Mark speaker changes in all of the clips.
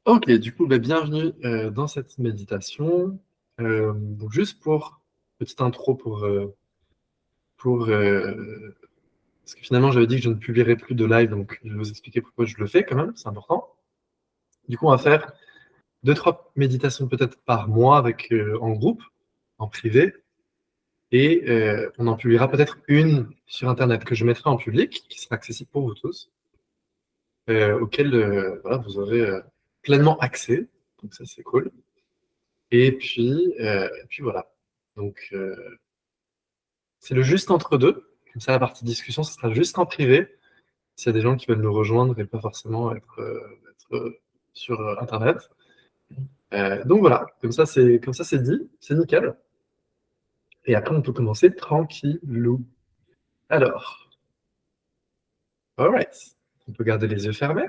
Speaker 1: Ok, du coup, bienvenue dans cette méditation. Donc juste pour petite intro pour parce que finalement j'avais dit que je ne publierais plus de live, donc je vais vous expliquer pourquoi je le fais quand même, c'est important. Du coup, on va faire deux, trois méditations peut-être par mois avec en groupe, en privé, et on en publiera peut-être une sur Internet que je mettrai en public, qui sera accessible pour vous tous, auquel voilà, vous aurez pleinement accès. Donc ça, c'est cool. Et puis voilà. Donc, c'est le juste entre deux. Comme ça, la partie discussion, ce sera juste en privé. S'il y a des gens qui veulent nous rejoindre et pas forcément être sur Internet. Donc voilà, comme ça c'est dit, c'est nickel. Et après, on peut commencer tranquillou. Alors, alright. On peut garder les yeux fermés.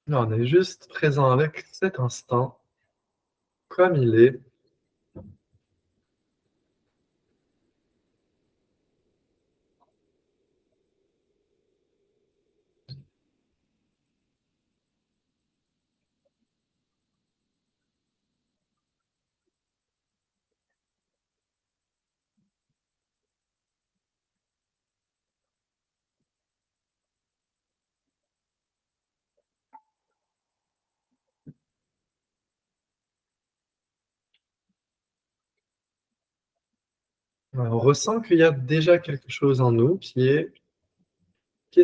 Speaker 1: Là, on est juste présent avec cet instant, comme il est. On ressent qu'il y a déjà quelque chose en nous qui est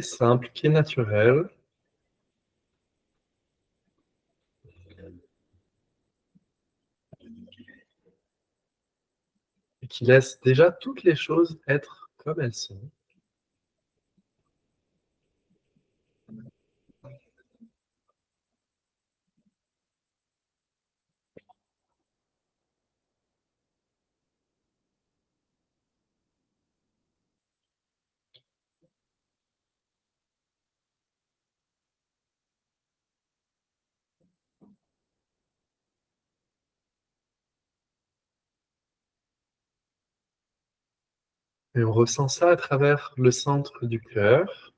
Speaker 1: simple, qui est naturel, et qui laisse déjà toutes les choses être comme elles sont. Et on ressent ça à travers le centre du cœur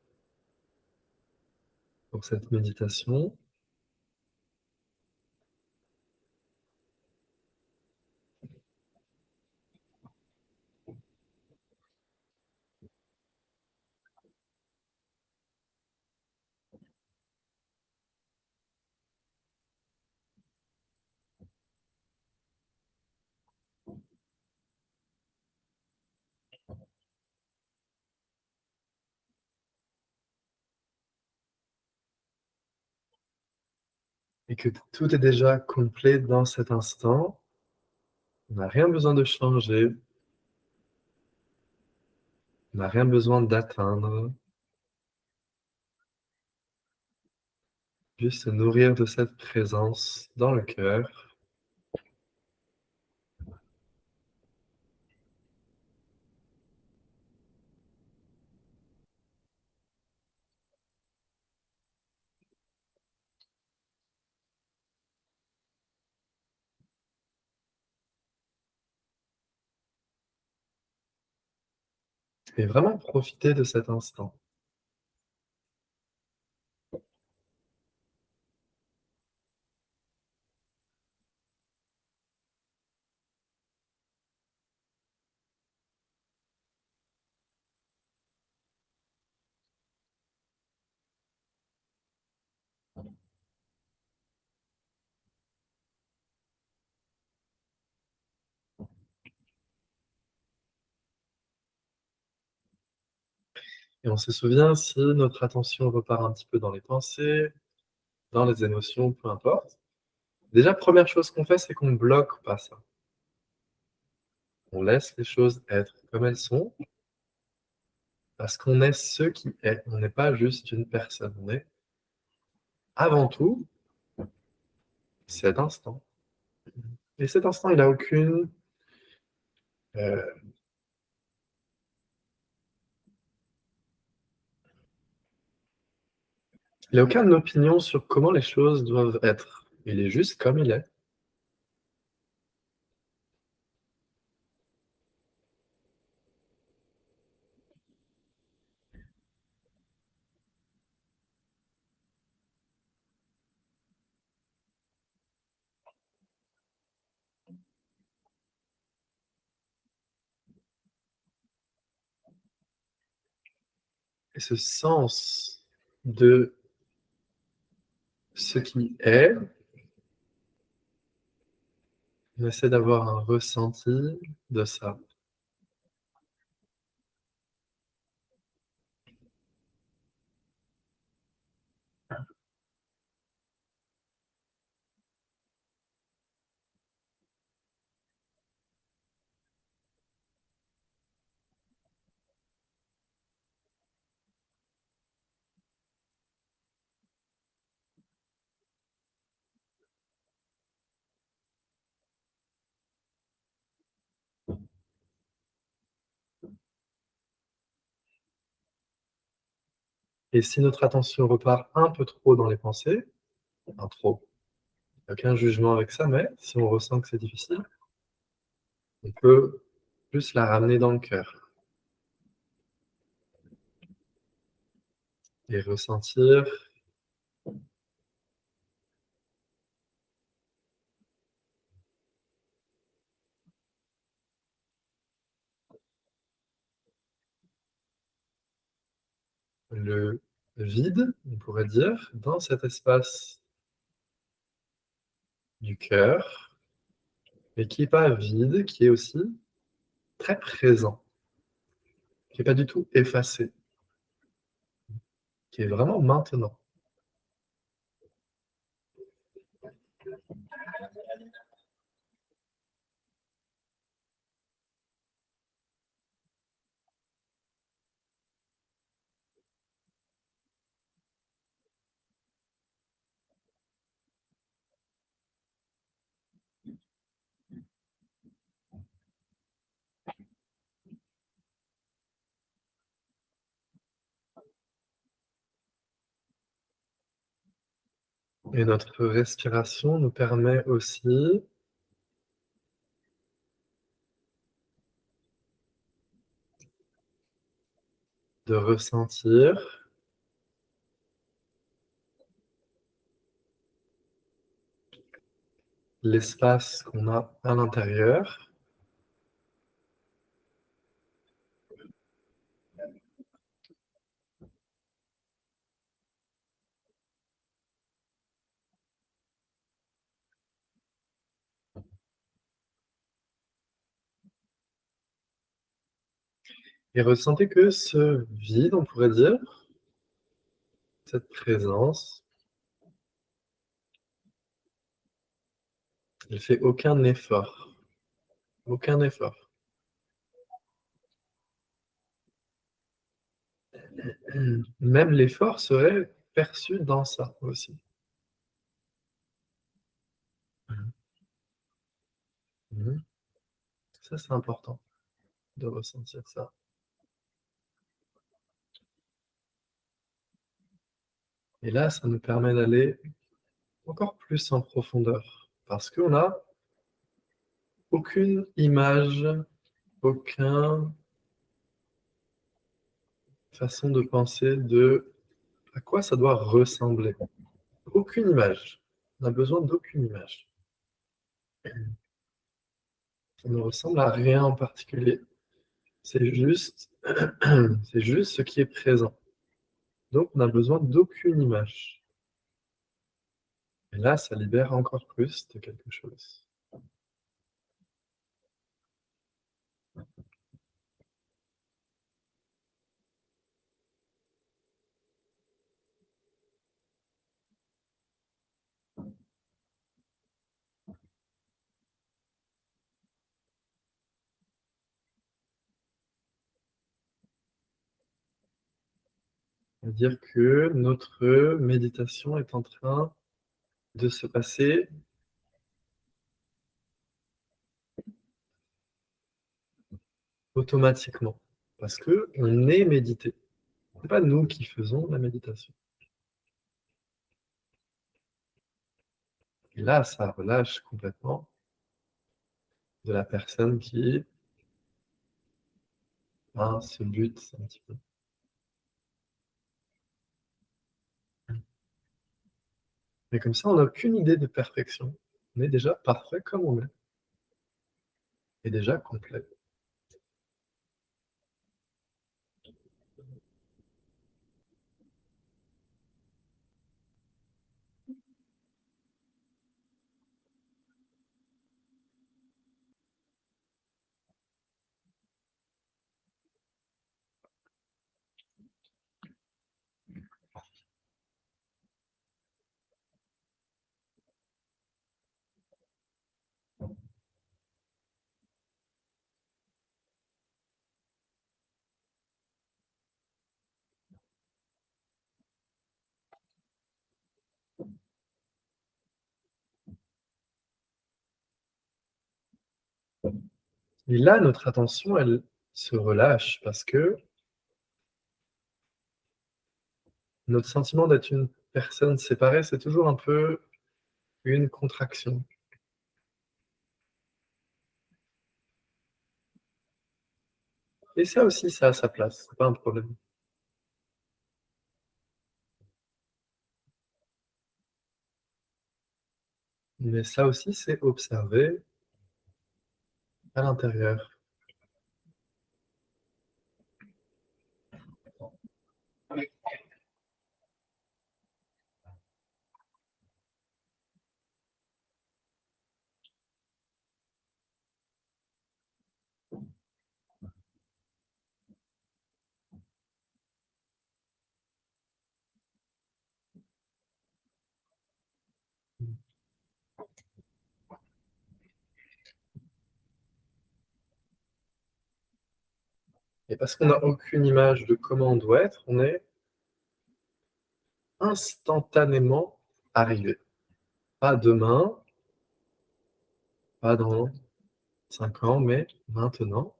Speaker 1: pour cette méditation. Et que tout est déjà complet dans cet instant. On n'a rien besoin de changer, on n'a rien besoin d'atteindre, juste se nourrir de cette présence dans le cœur. Et vraiment profiter de cet instant. Et on se souvient si notre attention repart un petit peu dans les pensées, dans les émotions, peu importe. Déjà, première chose qu'on fait, c'est qu'on ne bloque pas ça. On laisse les choses être comme elles sont, parce qu'on est ce qui est. On n'est pas juste une personne. On est avant tout cet instant. Et cet instant, il n'a euh, Il n'a aucune opinion sur comment les choses doivent être. Il est juste comme il est. Et ce sens de ce qui est, on essaie d'avoir un ressenti de ça. Et si notre attention repart un peu trop dans les pensées, enfin trop, il n'y a aucun jugement avec ça, mais si on ressent que c'est difficile, on peut plus la ramener dans le cœur et ressentir le vide, on pourrait dire, dans cet espace du cœur, mais qui n'est pas vide, qui est aussi très présent, qui n'est pas du tout effacé, qui est vraiment maintenant. Et notre respiration nous permet aussi de ressentir l'espace qu'on a à l'intérieur et ressentez que ce vide, on pourrait dire, cette présence, il fait aucun effort, aucun effort. Même l'effort serait perçu dans ça aussi. Mhm. Ça, c'est important de ressentir ça. Et là, ça nous permet d'aller encore plus en profondeur parce qu'on n'a aucune image, aucune façon de penser de à quoi ça doit ressembler. Aucune image. On n'a besoin d'aucune image. Ça ne ressemble à rien en particulier. C'est juste, c'est juste ce qui est présent. Donc, on n'a besoin d'aucune image. Et là, ça libère encore plus de quelque chose. C'est-à-dire que notre méditation est en train de se passer automatiquement. Parce qu'on est médité. Ce n'est pas nous qui faisons la méditation. Et là, ça relâche complètement de la personne qui, hein, se bute un petit peu. Mais comme ça, on n'a aucune idée de perfection. On est déjà parfait comme on est et déjà complet. Et là, notre attention, elle se relâche parce que notre sentiment d'être une personne séparée, c'est toujours un peu une contraction. Et ça aussi, ça a sa place, c'est pas un problème. Mais ça aussi, c'est observé à l'intérieur. Et parce qu'on n'a aucune image de comment on doit être, on est instantanément arrivé. Pas demain, pas dans 5 ans, mais maintenant,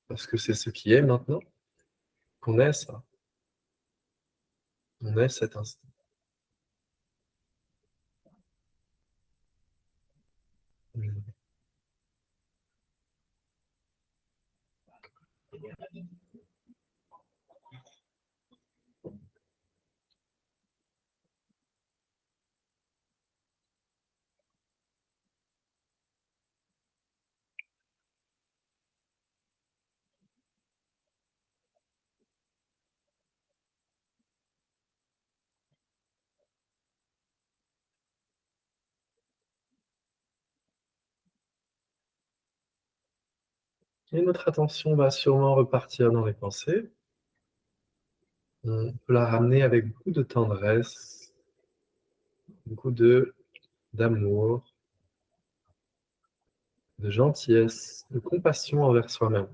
Speaker 1: parce que c'est ce qui est maintenant, qu'on est ça. On est cet instant. Et notre attention va sûrement repartir dans les pensées. On peut la ramener avec beaucoup de tendresse, beaucoup de d'amour, de gentillesse, de compassion envers soi-même.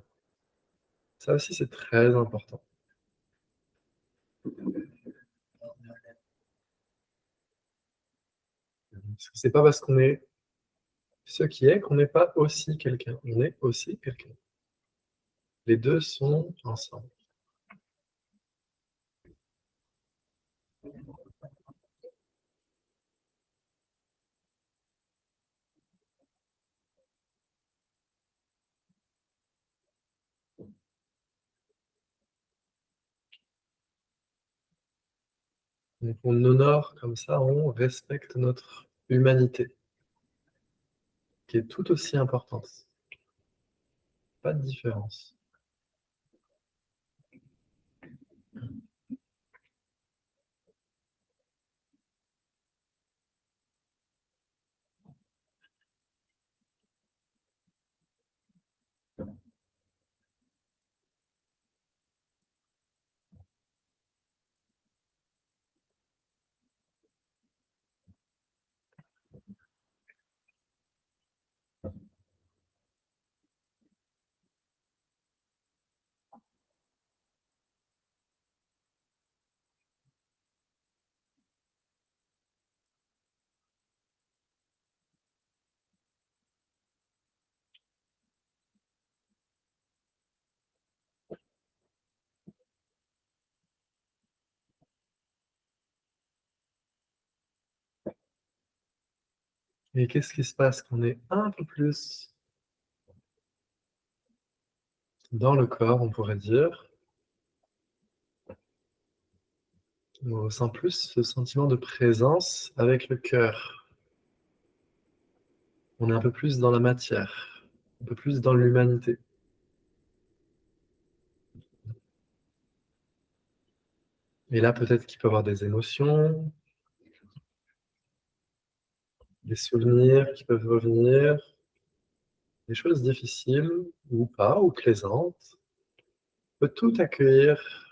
Speaker 1: Ça aussi, c'est très important. Parce que c'est pas parce qu'on est ce qui est qu'on n'est pas aussi quelqu'un. On est aussi quelqu'un. Les 2 sont ensemble. Donc on honore comme ça, on respecte notre humanité, qui est tout aussi importante. Pas de différence. Et qu'est-ce qui se passe quand on est un peu plus dans le corps, on pourrait dire? On ressent plus ce sentiment de présence avec le cœur. On est un peu plus dans la matière, un peu plus dans l'humanité. Et là, peut-être qu'il peut y avoir des émotions, des souvenirs qui peuvent revenir, des choses difficiles ou pas, ou plaisantes. On peut tout accueillir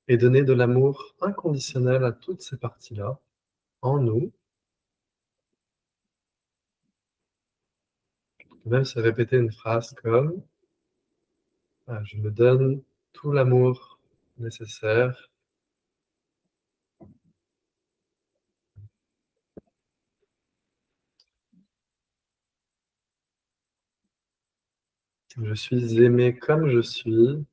Speaker 1: et donner de l'amour inconditionnel à toutes ces parties-là, en nous. On peut même se répéter une phrase comme je me donne tout l'amour nécessaire. Je suis aimé comme je suis.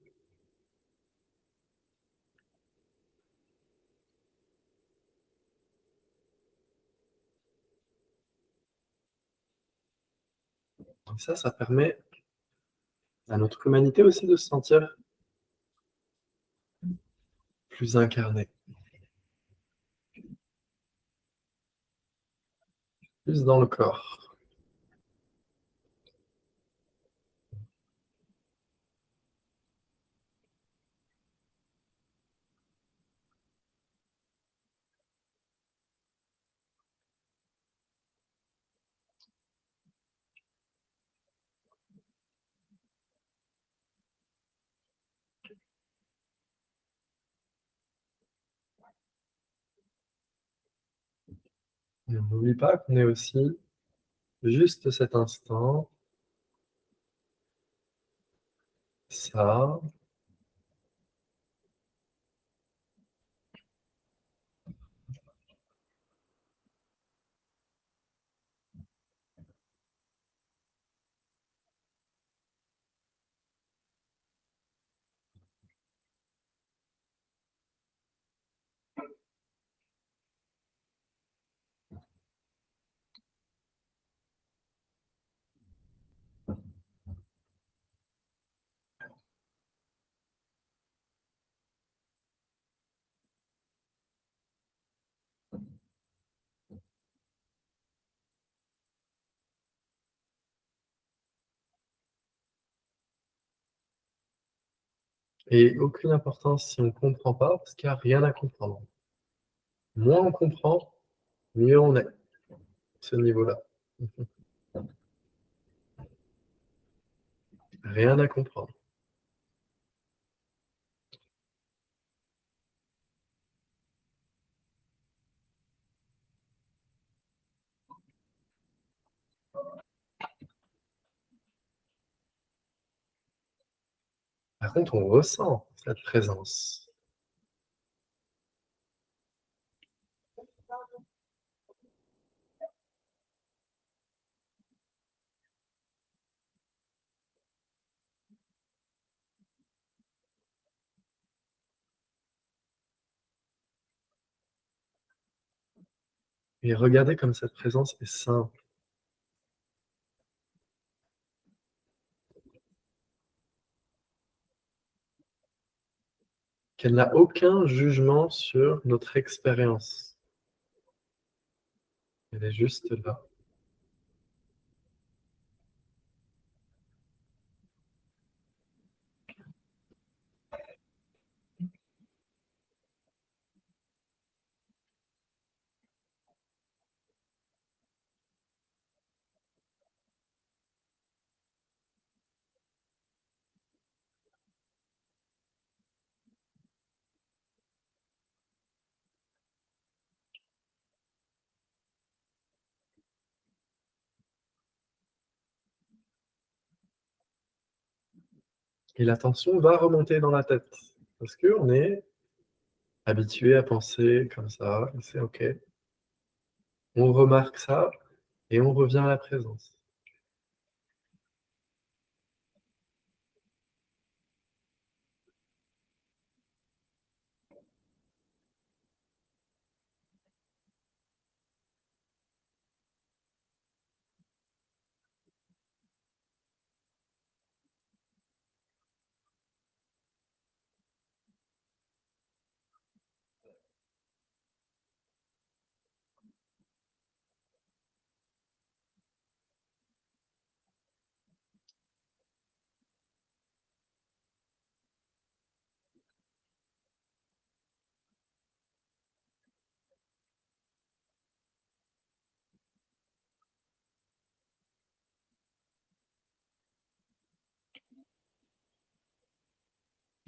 Speaker 1: Et ça permet à notre humanité aussi de se sentir plus incarnée, plus dans le corps. Et on n'oublie pas qu'on est aussi juste cet instant, ça, et aucune importance si on ne comprend pas, parce qu'il n'y a rien à comprendre. Moins on comprend, mieux on est, à ce niveau-là. Rien à comprendre. Par contre, on ressent cette présence. Et regardez comme cette présence est simple, qu'elle n'a aucun jugement sur notre expérience. Elle est juste là. Et l'attention va remonter dans la tête, parce qu'on est habitué à penser comme ça, et c'est OK. On remarque ça et on revient à la présence.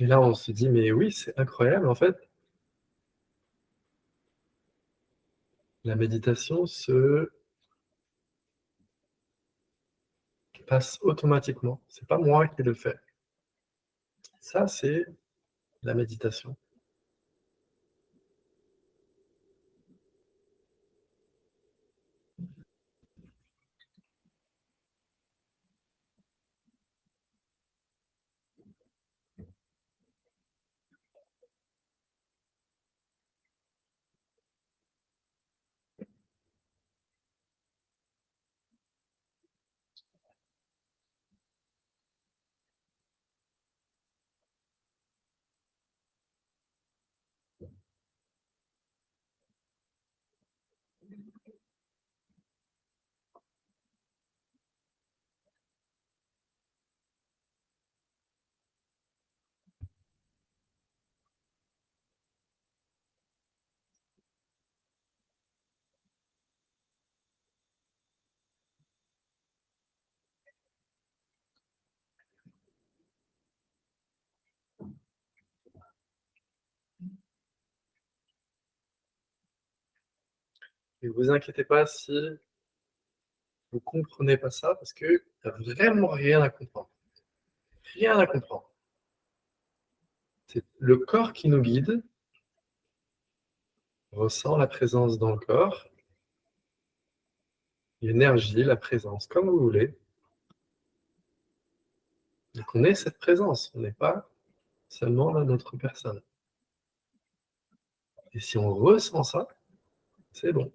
Speaker 1: Et là, on se dit, mais oui, c'est incroyable, en fait, la méditation se passe automatiquement. C'est pas moi qui le fais. Ça, c'est la méditation. Et vous inquiétez pas si vous comprenez pas ça, parce qu'il y a vraiment rien à comprendre. Rien à comprendre. C'est le corps qui nous guide, ressent la présence dans le corps, l'énergie, la présence, comme vous voulez. Donc on est cette présence, on n'est pas seulement là notre personne. Et si on ressent ça, c'est bon.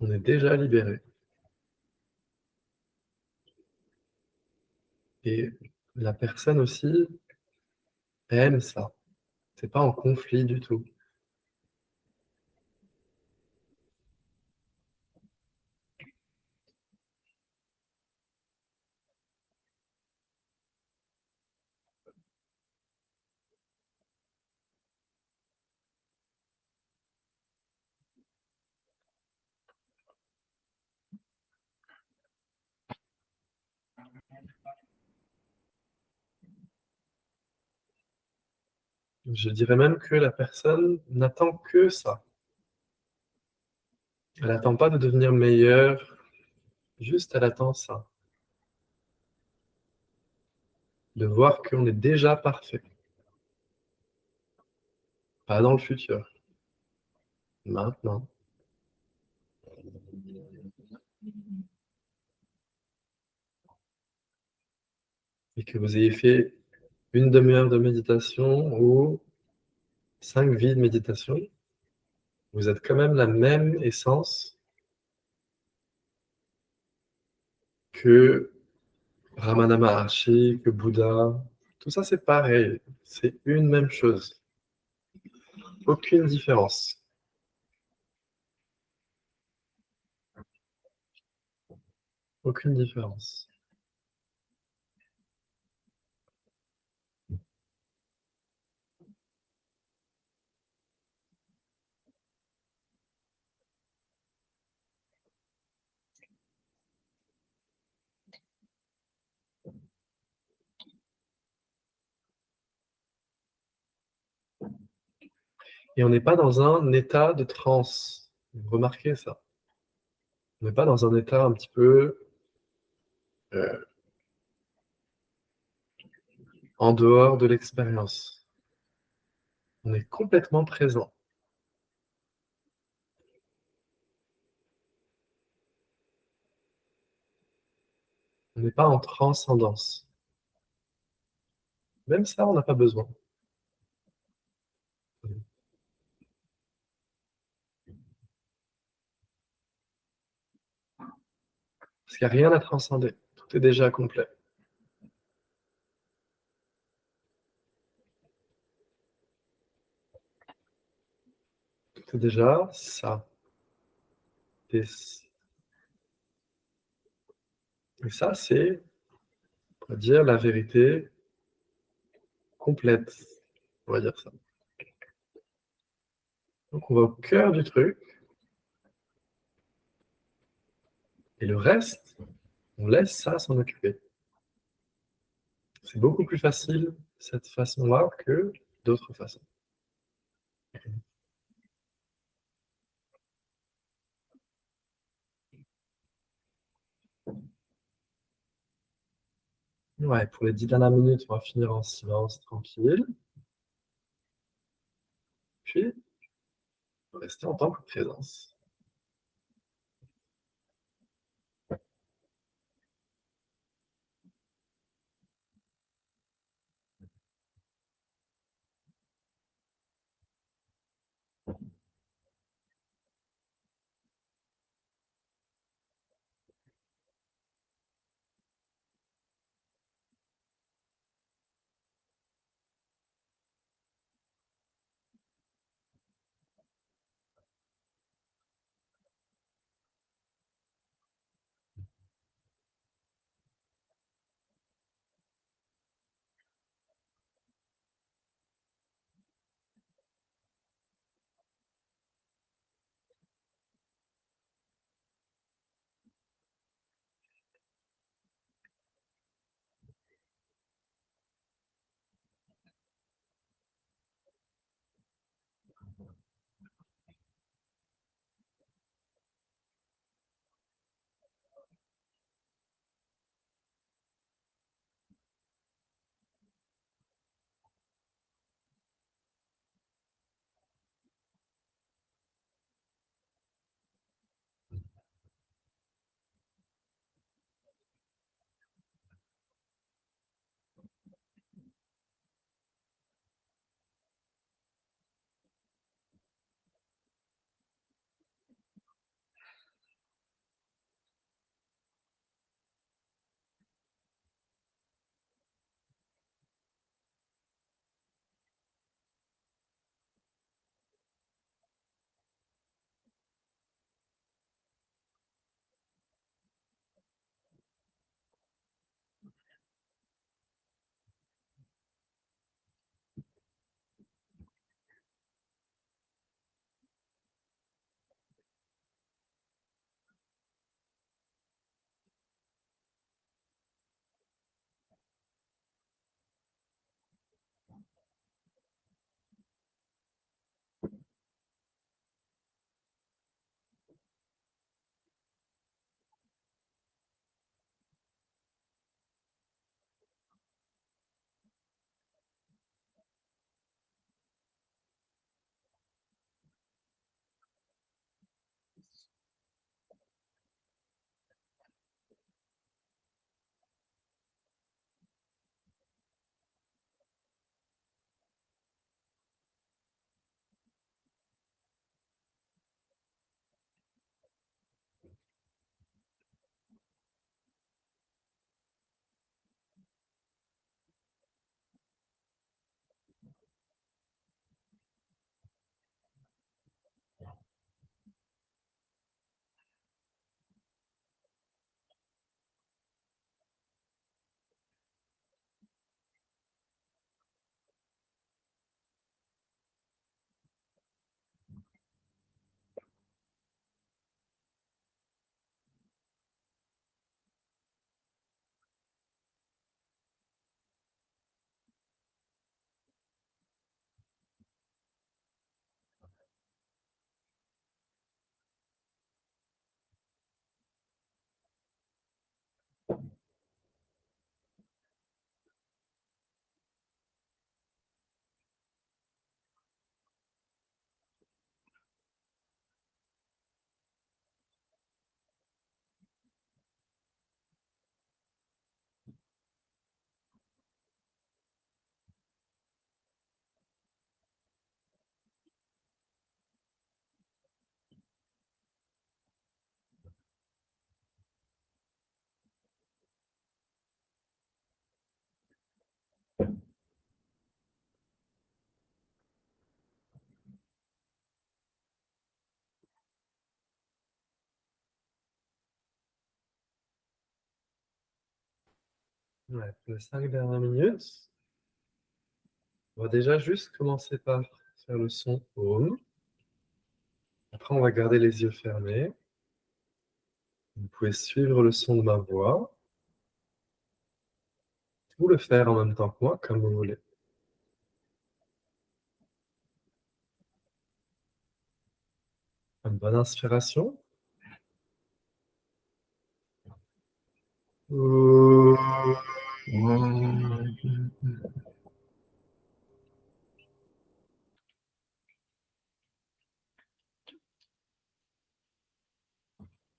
Speaker 1: On est déjà libéré. Et la personne aussi aime ça. C'est pas en conflit du tout. Je dirais même que la personne n'attend que ça. Elle n'attend pas de devenir meilleure, juste elle attend ça. De voir qu'on est déjà parfait. Pas dans le futur. Maintenant. Et que vous ayez fait une demi-heure de méditation ou 5 vies de méditation, vous êtes quand même la même essence que Ramana Maharshi, que Bouddha. Tout ça, c'est pareil. C'est une même chose. Aucune différence. Aucune différence. Et on n'est pas dans un état de transe. Vous remarquez ça? On n'est pas dans un état un petit peu euh, en dehors de l'expérience. On est complètement présent. On n'est pas en transcendance. Même ça, on n'a pas besoin. Parce qu'il n'y a rien à transcender. Tout est déjà complet. Tout est déjà ça. Et ça, c'est, on va dire, la vérité complète. On va dire ça. Donc on va au cœur du truc. Et le reste, on laisse ça s'en occuper. C'est beaucoup plus facile cette façon-là que d'autres façons. Ouais, pour les 10 dernières minutes, on va finir en silence, tranquille. Puis, rester en temps de présence. Ouais, pour les 5 dernières minutes, on va déjà juste commencer par faire le son home. Après, on va garder les yeux fermés. Vous pouvez suivre le son de ma voix ou le faire en même temps que moi, comme vous voulez. Une bonne inspiration. Une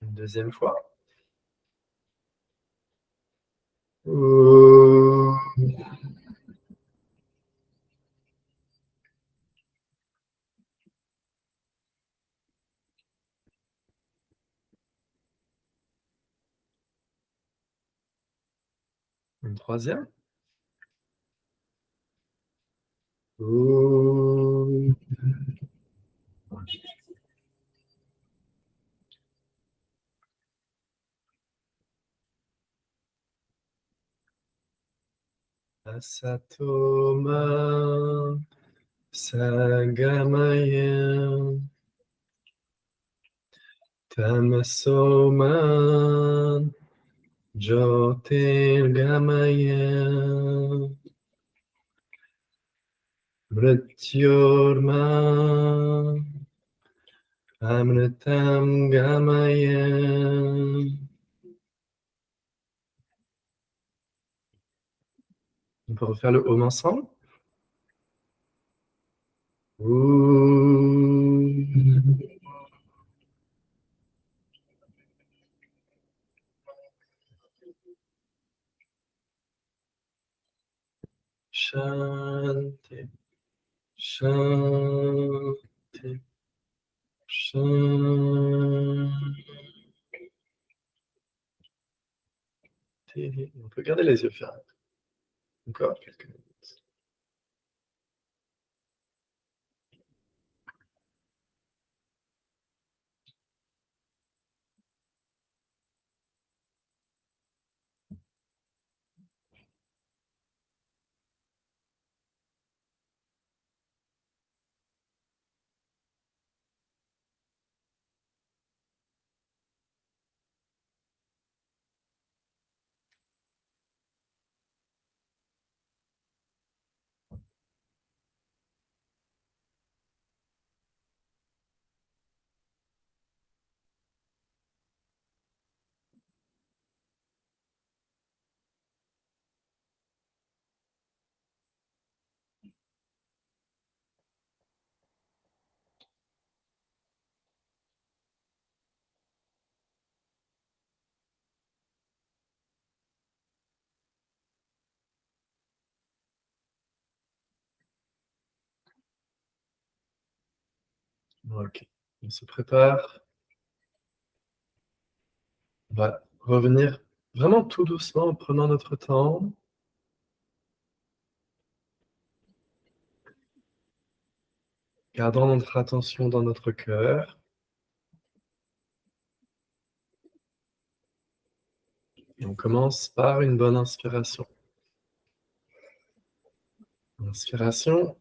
Speaker 1: deuxième fois. Une troisième. Asatoma Sagamaya Tamasoma Jyotirgamaya Mrityorma Amritam Gamaya. On peut refaire le home ensemble. Shanti, Shanti, Shanti. On peut garder les yeux fermés. Encore quelques minutes. Ok, on se prépare. On va revenir vraiment tout doucement en prenant notre temps. Gardons notre attention dans notre cœur. Et on commence par une bonne inspiration. Inspiration.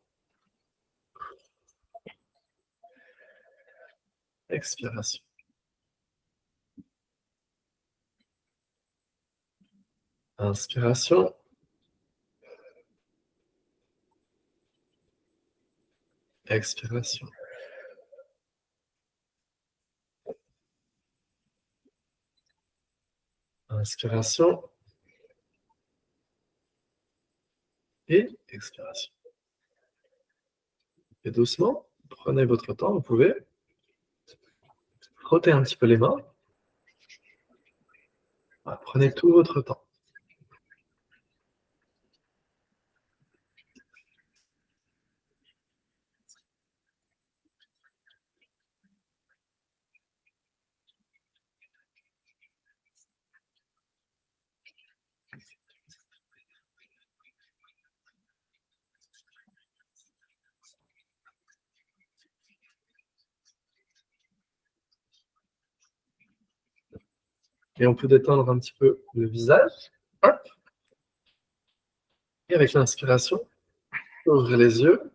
Speaker 1: Expiration. Inspiration. Expiration. Inspiration. Et expiration. Et doucement, prenez votre temps, vous pouvez frotter un petit peu les mains. Voilà, prenez tout votre temps. Et on peut détendre un petit peu le visage. Hop. Et avec l'inspiration, ouvrez les yeux.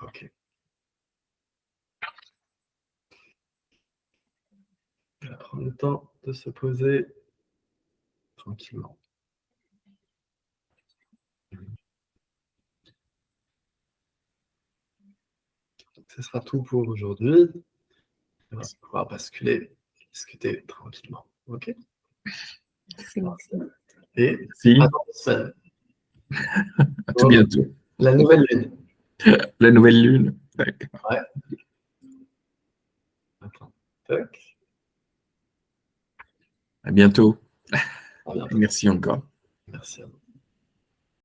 Speaker 1: Ok. On va prendre le temps de se poser tranquillement. Ce sera tout pour aujourd'hui. On va pouvoir basculer, discuter tranquillement. OK?
Speaker 2: C'est bon.
Speaker 1: Et
Speaker 3: Si,
Speaker 1: à dans 2 semaines.
Speaker 3: à tout bientôt.
Speaker 1: La nouvelle lune.
Speaker 3: La nouvelle lune. D'accord.
Speaker 1: Ouais. Attends. Tac.
Speaker 3: À bientôt.
Speaker 1: À bientôt.
Speaker 3: Merci encore.
Speaker 1: Merci à vous.